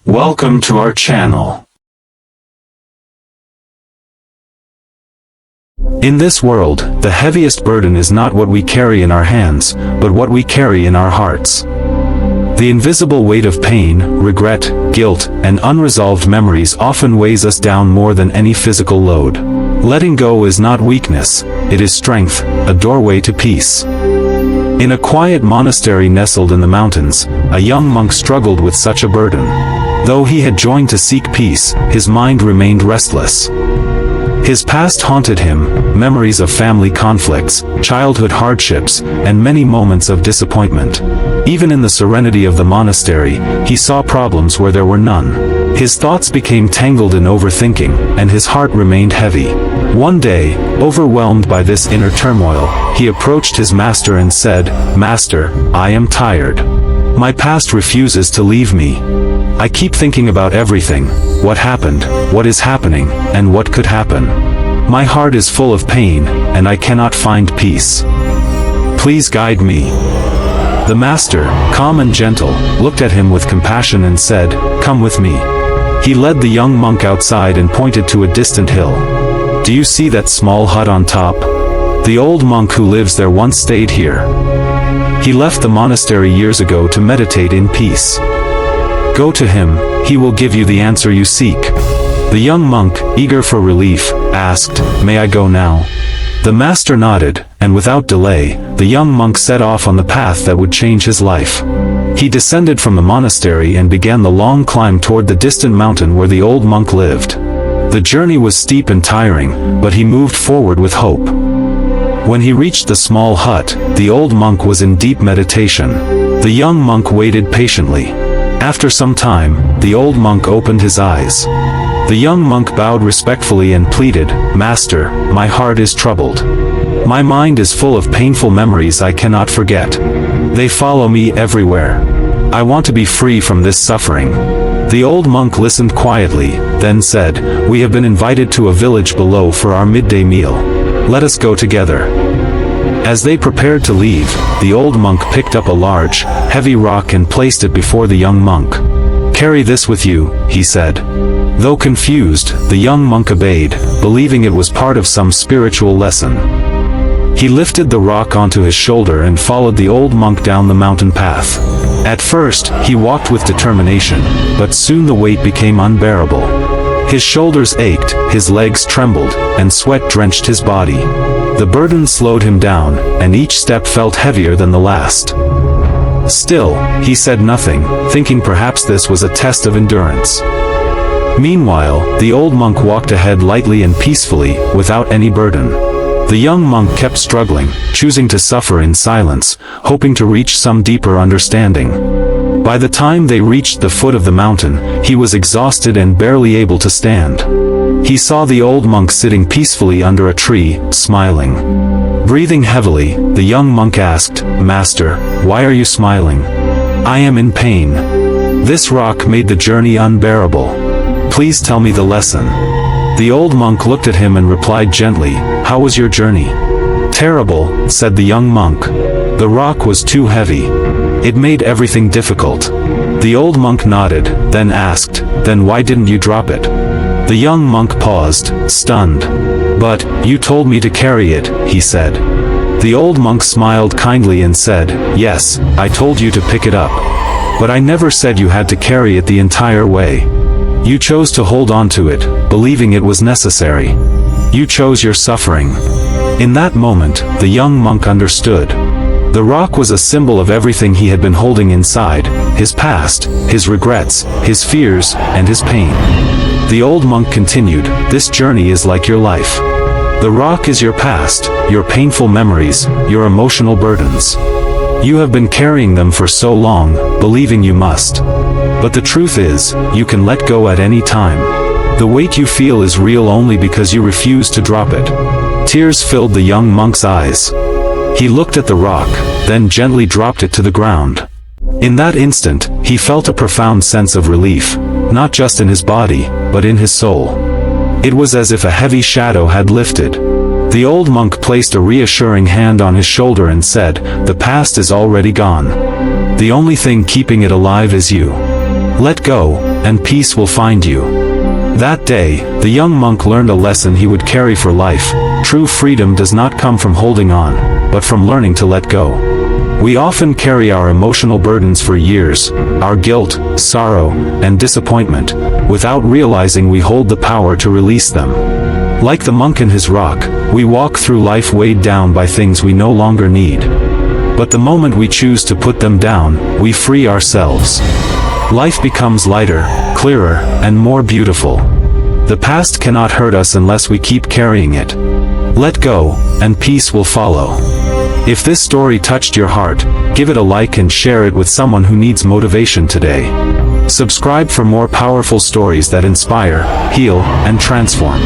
Welcome to our channel. In this world, the heaviest burden is not what we carry in our hands, but what we carry in our hearts. The invisible weight of pain, regret, guilt, and unresolved memories often weighs us down more than any physical load. Letting go is not weakness, it is strength, a doorway to peace. In a quiet monastery nestled in the mountains, a young monk struggled with such a burden. Though he had joined to seek peace, his mind remained restless. His past haunted him, memories of family conflicts, childhood hardships, and many moments of disappointment. Even in the serenity of the monastery, he saw problems where there were none. His thoughts became tangled in overthinking, and his heart remained heavy. One day, overwhelmed by this inner turmoil, he approached his master and said, "Master, I am tired. My past refuses to leave me. I keep thinking about everything, what happened, what is happening, and what could happen. My heart is full of pain, and I cannot find peace. Please guide me." The master, calm and gentle, looked at him with compassion and said, "Come with me." He led the young monk outside and pointed to a distant hill. "Do you see that small hut on top? The old monk who lives there once stayed here. He left the monastery years ago to meditate in peace. Go to him, he will give you the answer you seek." The young monk, eager for relief, asked, "May I go now?" The master nodded, and without delay, the young monk set off on the path that would change his life. He descended from the monastery and began the long climb toward the distant mountain where the old monk lived. The journey was steep and tiring, but he moved forward with hope. When he reached the small hut, the old monk was in deep meditation. The young monk waited patiently. After some time, the old monk opened his eyes. The young monk bowed respectfully and pleaded, "Master, my heart is troubled. My mind is full of painful memories I cannot forget. They follow me everywhere. I want to be free from this suffering." The old monk listened quietly, then said, "We have been invited to a village below for our midday meal. Let us go together." As they prepared to leave, the old monk picked up a large, heavy rock and placed it before the young monk. "Carry this with you," he said. Though confused, the young monk obeyed, believing it was part of some spiritual lesson. He lifted the rock onto his shoulder and followed the old monk down the mountain path. At first, he walked with determination, but soon the weight became unbearable. His shoulders ached, his legs trembled, and sweat drenched his body. The burden slowed him down, and each step felt heavier than the last. Still, he said nothing, thinking perhaps this was a test of endurance. Meanwhile, the old monk walked ahead lightly and peacefully, without any burden. The young monk kept struggling, choosing to suffer in silence, hoping to reach some deeper understanding. By the time they reached the foot of the mountain, he was exhausted and barely able to stand. He saw the old monk sitting peacefully under a tree, smiling. Breathing heavily, the young monk asked, "Master, why are you smiling?" "I am in pain. This rock made the journey unbearable. Please tell me the lesson." The old monk looked at him and replied gently, "How was your journey?" "Terrible," said the young monk. "The rock was too heavy. It made everything difficult." The old monk nodded, then asked, "Then why didn't you drop it?" The young monk paused, stunned. "But, you told me to carry it," he said. The old monk smiled kindly and said, "Yes, I told you to pick it up. But I never said you had to carry it the entire way. You chose to hold on to it, believing it was necessary. You chose your suffering." In that moment, the young monk understood. The rock was a symbol of everything he had been holding inside, his past, his regrets, his fears, and his pain. The old monk continued, "This journey is like your life. The rock is your past, your painful memories, your emotional burdens. You have been carrying them for so long, believing you must. But the truth is, you can let go at any time. The weight you feel is real only because you refuse to drop it." Tears filled the young monk's eyes. He looked at the rock, then gently dropped it to the ground. In that instant, he felt a profound sense of relief, not just in his body, but in his soul. It was as if a heavy shadow had lifted. The old monk placed a reassuring hand on his shoulder and said, "The past is already gone. The only thing keeping it alive is you. Let go, and peace will find you. That day, the young monk learned a lesson he would carry for life. True freedom does not come from holding on, but from learning to let go. We often carry our emotional burdens for years, our guilt, sorrow, and disappointment, without realizing we hold the power to release them. Like the monk in his rock, we walk through life weighed down by things we no longer need. But the moment we choose to put them down, we free ourselves. Life becomes lighter, clearer, and more beautiful. The past cannot hurt us unless we keep carrying it. Let go, and peace will follow. If this story touched your heart, give it a like and share it with someone who needs motivation today. Subscribe for more powerful stories that inspire, heal, and transform.